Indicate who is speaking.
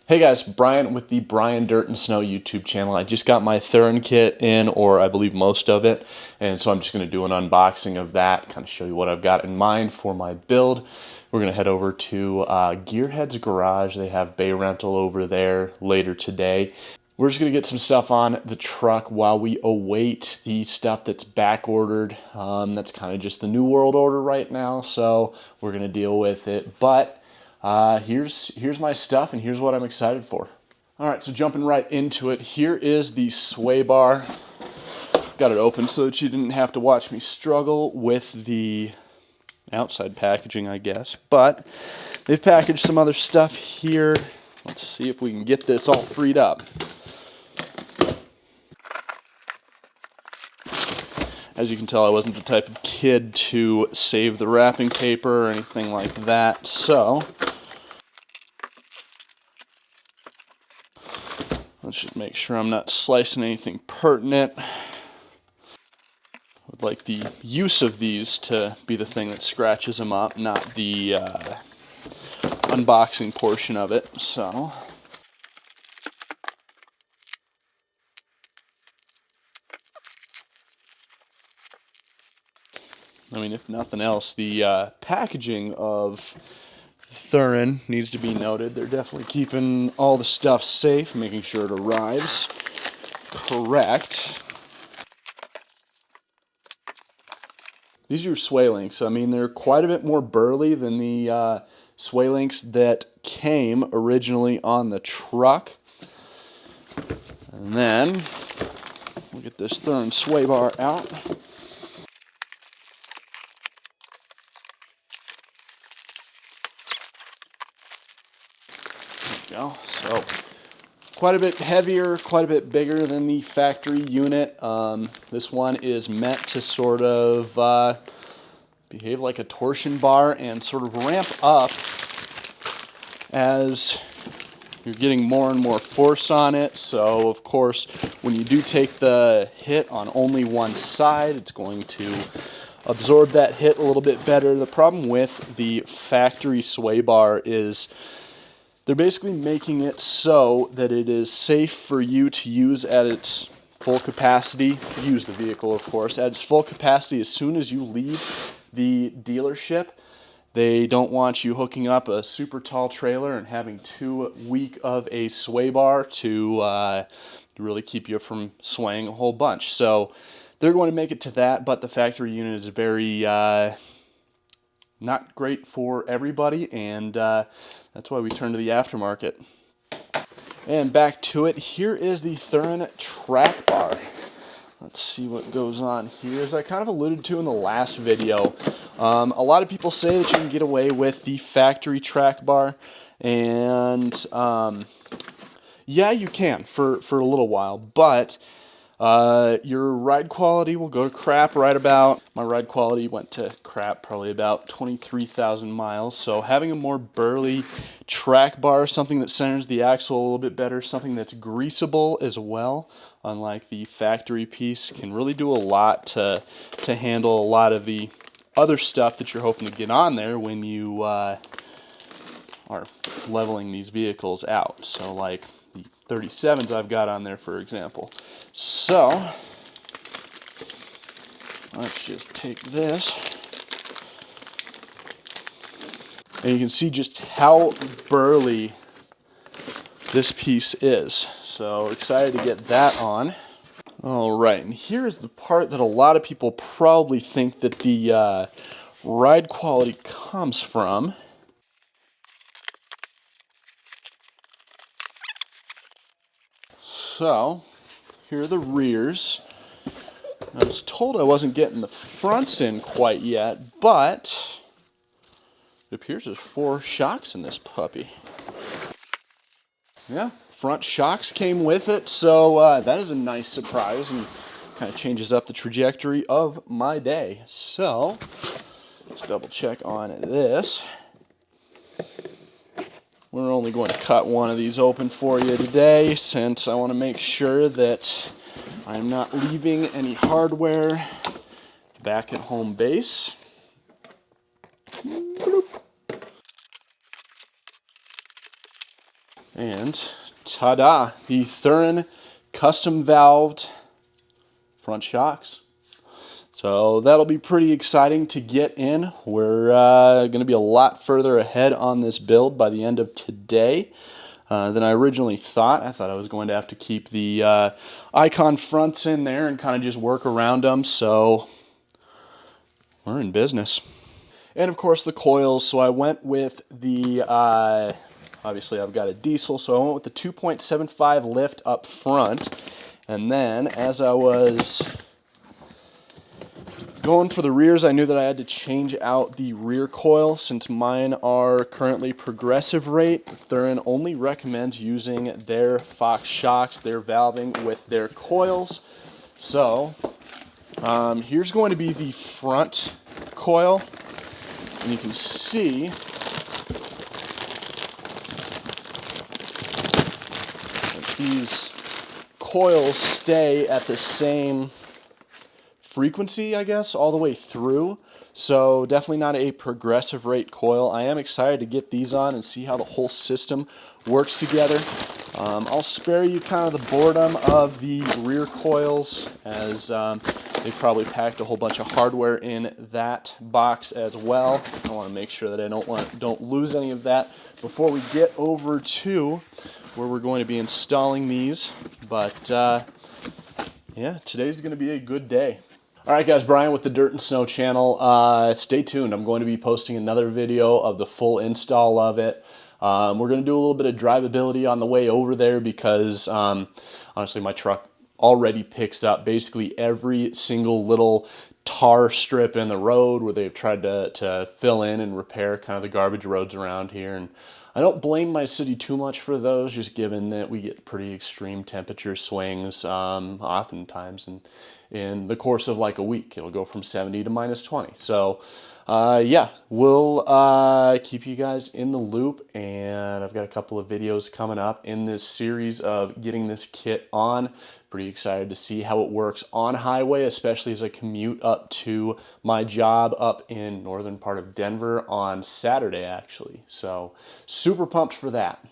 Speaker 1: Hey guys, Brian with the Brian Dirt and Snow YouTube channel. I just got my Thuren kit in, or I believe most of it, and so I'm just going to do an unboxing of that, kind of show you what I've got in mind for my build. We're going to head over to Gearhead's Garage. They have bay rental over there later today. We're just going to get some stuff on the truck while we await the stuff that's back ordered. That's kind of just the New World Order right now, so we're going to deal with it. But here's my stuff, and here's what I'm excited for. All right, so jumping right into it, here is the sway bar. Got it open so that you didn't have to watch me struggle with the outside packaging, I guess. But they've packaged some other stuff here. Let's see if we can get this all freed up. As you can tell, I wasn't the type of kid to save the wrapping paper or anything like that, so let's just make sure I'm not slicing anything pertinent. I would like the use of these to be the thing that scratches them up, not the unboxing portion of it. So I mean, if nothing else, the packaging of Thuren needs to be noted. They're definitely keeping all the stuff safe, making sure it arrives correct. These are your sway links. I mean, they're quite a bit more burly than the sway links that came originally on the truck. And then we'll get this Thuren sway bar out. Go. So quite a bit heavier, quite a bit bigger than the factory unit. This one is meant to sort of behave like a torsion bar and sort of ramp up as you're getting more and more force on it. So of course, when you do take the hit on only one side, it's going to absorb that hit a little bit better. The problem with the factory sway bar is they're basically making it so that it is safe for you to use at its full capacity. Use the vehicle, of course, at its full capacity as soon as you leave the dealership. They don't want you hooking up a super tall trailer and having too weak of a sway bar to really keep you from swaying a whole bunch. So they're going to make it to that, but the factory unit is very not great for everybody, and that's why we turn to the aftermarket. And back to it, here is the Thuren track bar. Let's see what goes on here. As I kind of alluded to in the last video, a lot of people say that you can get away with the factory track bar, and yeah, you can for a little while, but your ride quality will go to crap right about, my ride quality went to crap probably about 23,000 miles, so having a more burly track bar, something that centers the axle a little bit better, something that's greasable as well, unlike the factory piece, can really do a lot to handle a lot of the other stuff that you're hoping to get on there when you are leveling these vehicles out. So like the 37s I've got on there, for example. So let's just take this, and you can see just how burly this piece is. So excited to get that on. All right, and here's the part that a lot of people probably think that the ride quality comes from. So here are the rears. I was told I wasn't getting the fronts in quite yet, but it appears there's 4 shocks in this puppy. Yeah, front shocks came with it, so that is a nice surprise and kind of changes up the trajectory of my day. So let's double check on this. We're only going to cut one of these open for you today, since I want to make sure that I'm not leaving any hardware back at home base. And ta-da, the Thuren custom valved front shocks. So that'll be pretty exciting to get in. We're going to be a lot further ahead on this build by the end of today than I originally thought. I thought I was going to have to keep the icon fronts in there and kind of just work around them. So we're in business. And of course the coils. So I went with the, obviously I've got a diesel, so I went with the 2.75 lift up front. And then as I was going for the rears, I knew that I had to change out the rear coil since mine are currently progressive rate. Thuren only recommends using their Fox shocks, their valving with their coils. So here's going to be the front coil, and you can see that these coils stay at the same frequency, I guess, all the way through. So definitely not a progressive rate coil. I am excited to get these on and see how the whole system works together. I'll spare you kind of the boredom of the rear coils, as they probably packed a whole bunch of hardware in that box as well. I want to make sure that I don't lose any of that before we get over to where we're going to be installing these. But yeah, today's going to be a good day. Alright guys, Brian with the Dirt and Snow channel. Stay tuned. I'm going to be posting another video of the full install of it. We're going to do a little bit of drivability on the way over there because honestly my truck already picks up basically every single little tar strip in the road where they've tried to fill in and repair kind of the garbage roads around here. And I don't blame my city too much for those, just given that we get pretty extreme temperature swings oftentimes, and in the course of like a week it'll go from 70 to -20. So yeah, we'll keep you guys in the loop, and I've got a couple of videos coming up in this series of getting this kit on. Pretty excited to see how it works on highway, especially as I commute up to my job up in northern part of Denver on Saturday actually. So super pumped for that.